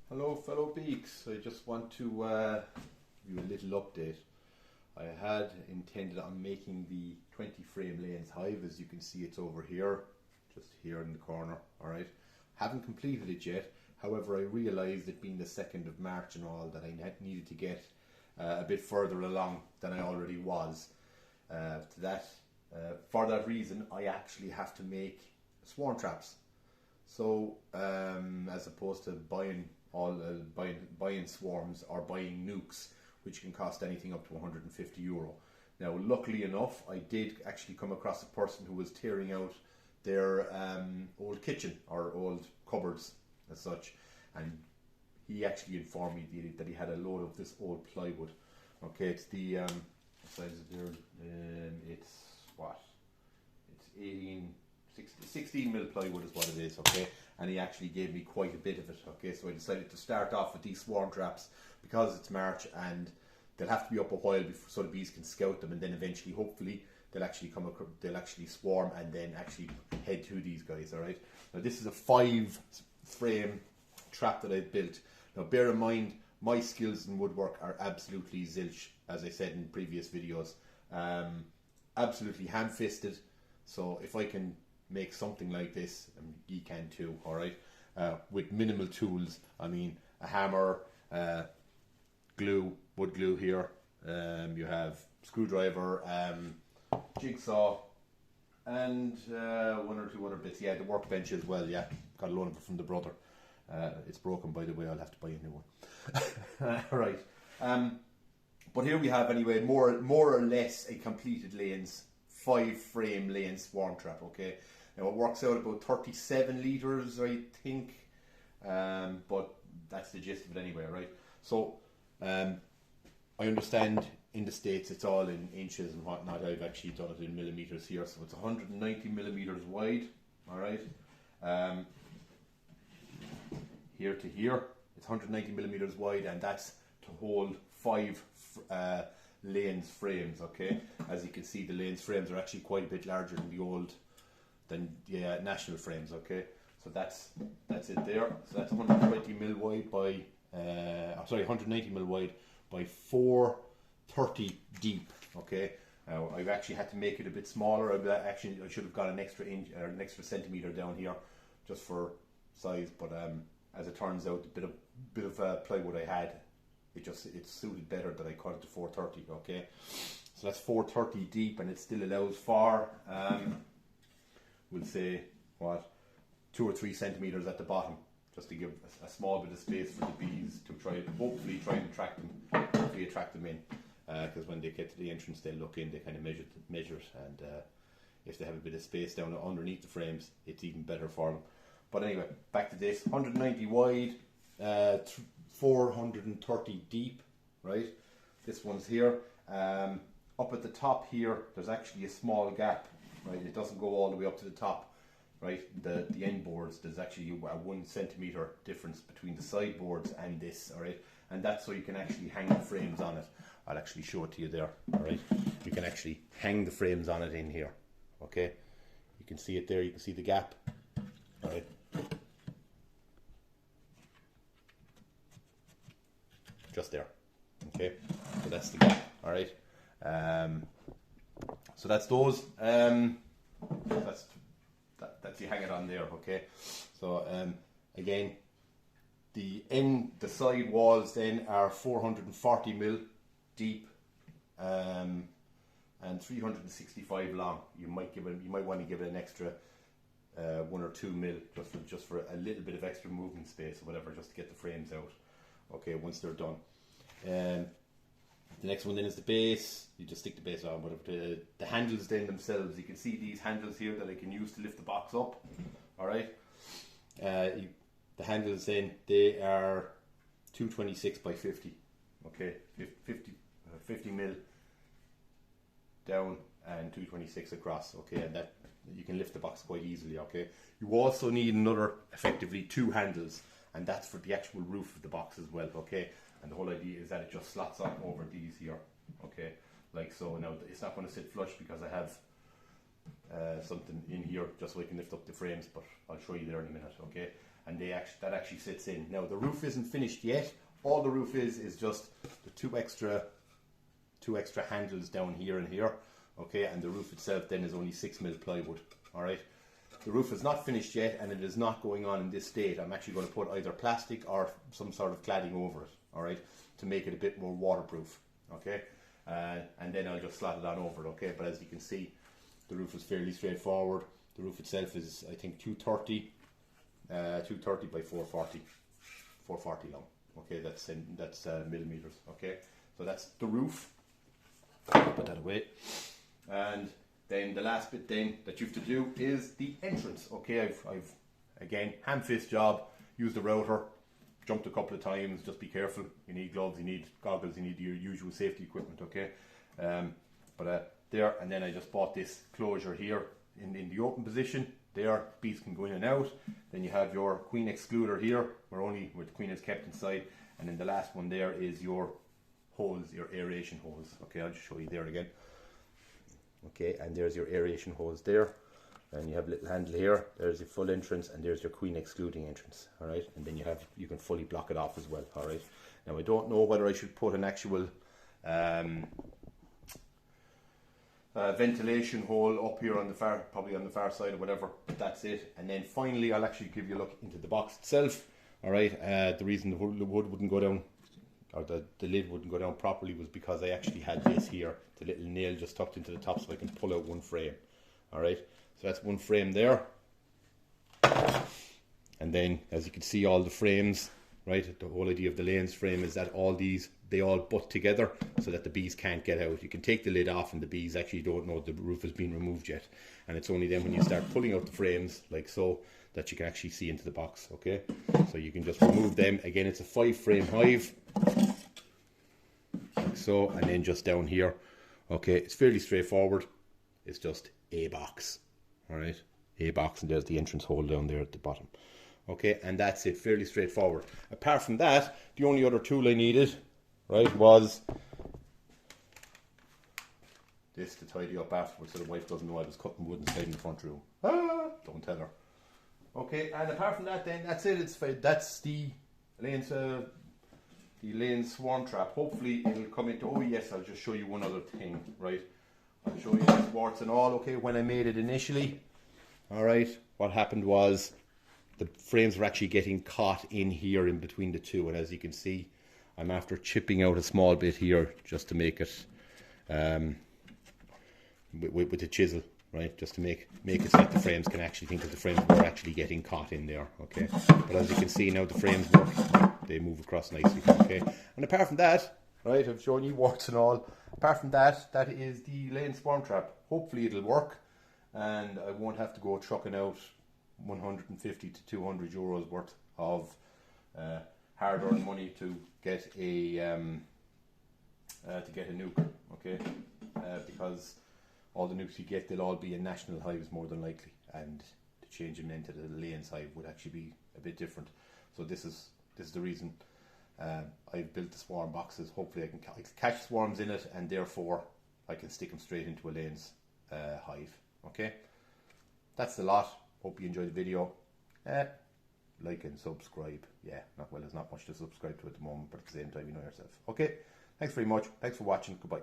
Hello fellow beaks, I just want to give you a little update. I had intended on making the 20 frame Layens hive. As you can see, it's over here, just here in the corner, alright. Haven't completed it yet, however I realised it being the 2nd of March and all that I needed to get a bit further along than I already was. For that reason I actually have to make swarm traps. So as opposed to buying swarms or buying nukes, which can cost anything up to €150. Now luckily enough, I did actually come across a person who was tearing out their old kitchen or old cupboards as such, and he actually informed me that he had a load of this old plywood. Okay, it's the what size is there? It's what? It's 16 mil plywood is what it is, okay? And he actually gave me quite a bit of it, okay? So I decided to start off with these swarm traps because it's March and they'll have to be up a while before, so the bees can scout them, and then eventually, hopefully, they'll actually swarm and then actually head to these guys, all right? Now this is a 5 frame trap that I've built. Now bear in mind, my skills in woodwork are absolutely zilch, as I said in previous videos. Absolutely ham-fisted. So if I can make something like this, you can too, alright? With minimal tools. I mean, a hammer, glue, wood glue here, you have screwdriver, jigsaw, and 1 or 2 other bits. Yeah, the workbench as well, yeah. Got a loan of it from the brother. It's broken, by the way, I'll have to buy a new one. Alright. But here we have, anyway, more or less a completed Layens 5 frame Layens swarm trap, okay? Now it works out about 37 litres, I think, but that's the gist of it anyway, right? So I understand in the States it's all in inches and whatnot. I've actually done it in millimetres here, so it's 190 millimetres wide, alright? Here to here, it's 190 millimetres wide, and that's to hold 5 Layens frames, okay? As you can see, the Layens frames are actually quite a bit larger than the national frames, okay? So that's it there. So that's 120 mil wide by 190 mil wide by 430 deep, okay? Now I've actually had to make it a bit smaller. I should have got an extra inch or an extra centimeter down here just for size, but as it turns out, the bit of plywood I had, it suited better that I cut it to 430, okay? So that's 430 deep, and it still allows for we'll say what, 2 or 3 centimeters at the bottom, just to give a small bit of space for the bees to hopefully try and attract them in, because when they get to the entrance, they look in, they kind of measure it, and if they have a bit of space down underneath the frames, it's even better for them. But anyway, back to this. 190 wide, 430 deep, right? This one's here. Up at the top here, there's actually a small gap, right? It doesn't go all the way up to the top, right? The end boards, there's actually a 1 centimeter difference between the side boards and this, all right? And that's so you can actually hang the frames on it. I'll actually show it to you there, all right? You can actually hang the frames on it in here, okay? You can see it there, you can see the gap, all right? Just there, okay? So that's the gap, all right? So that's those. That's you hang it on there, okay? So again, the side walls then are 440 mil deep and 365 long. You might want to give it an extra 1 or 2 mil just for a little bit of extra movement space or whatever, just to get the frames out. Okay, once they're done. The next one then is the base. You just stick the base on, whatever. The handles then themselves, you can see these handles here that I can use to lift the box up. Alright. The handles then, they are 226 by 50. Okay, 50 mil down and 226 across. Okay, and that you can lift the box quite easily. Okay. You also need another, effectively 2 handles, and that's for the actual roof of the box as well. Okay. And the whole idea is that it just slots on over these here, okay, like so. Now it's not going to sit flush because I have something in here just so I can lift up the frames, but I'll show you there in a minute, okay. and that actually sits in. Now the roof isn't finished yet. All the roof is just the two extra handles down here and here. Okay, and the roof itself then is only 6mm plywood. All right. The roof is not finished yet, and it is not going on in this state. I'm actually going to put either plastic or some sort of cladding over it, all right, to make it a bit more waterproof, okay? And then I'll just slot it on over it, okay? But as you can see, the roof is fairly straightforward. The roof itself is, I think, 230 by 440 long, okay? That's millimeters, okay? So that's the roof. Put that away. And then the last bit then that you have to do is the entrance. Okay, I've again, hand fist job, used the router, jumped a couple of times, just be careful. You need gloves, you need goggles, you need your usual safety equipment, okay? There, and then I just bought this closure here in the open position. There, bees can go in and out. Then you have your queen excluder here, where the queen is kept inside. And then the last one there is your holes, your aeration holes. Okay, I'll just show you there again. Okay, and there's your aeration holes there, and you have a little handle here. There's your full entrance, and there's your queen excluding entrance. All right, and then you can fully block it off as well. All right. Now I don't know whether I should put an actual ventilation hole up here on the probably on the far side or whatever. But that's it. And then finally, I'll actually give you a look into the box itself. All right. The reason the wood wouldn't go down, or the lid wouldn't go down properly, was because I actually had this here, the little nail just tucked into the top, so I can pull out one frame. Alright, so that's one frame there. And then, as you can see, all the frames, right, the whole idea of the Layens frame is that they all butt together so that the bees can't get out. You can take the lid off and the bees actually don't know the roof has been removed yet. And it's only then when you start pulling out the frames, like so, that you can actually see into the box, okay? So you can just remove them. Again, it's a 5-frame hive, like so, and then just down here, okay, it's fairly straightforward. It's just a box, all right? A box, and there's the entrance hole down there at the bottom. Okay, and that's it, fairly straightforward. Apart from that, the only other tool I needed, right, was this to tidy up afterwards so the wife doesn't know I was cutting wood inside in the front room. Ah, don't tell her. Okay, and apart from that, then that's it. That's the Layens swarm trap. Hopefully it'll come into. Oh yes, I'll just show you one other thing. Right, I'll show you this warts and all. Okay, when I made it initially, all right, what happened was the frames were actually getting caught in here in between the two, and as you can see, I'm after chipping out a small bit here just to make it with the chisel. Right, just to make it so that the frames can actually think that the frames were actually getting caught in there, okay? But as you can see now, the frames work, they move across nicely, okay? And apart from that, right, I've shown you warts and all. Apart from that, that is the Layens swarm trap. Hopefully it'll work, and I won't have to go trucking out 150 to 200 euros worth of hard-earned money to get a nuke, okay? Because all the nukes you get, they'll all be in national hives more than likely, and to change them into the Layens hive would actually be a bit different. So this is the reason I've built the swarm boxes. Hopefully I can catch swarms in it, and therefore I can stick them straight into a Layens hive. Okay, that's the lot. Hope you enjoyed the video. Like and subscribe. Yeah, there's not much to subscribe to at the moment, but at the same time, you know yourself. Okay, thanks very much. Thanks for watching. Goodbye.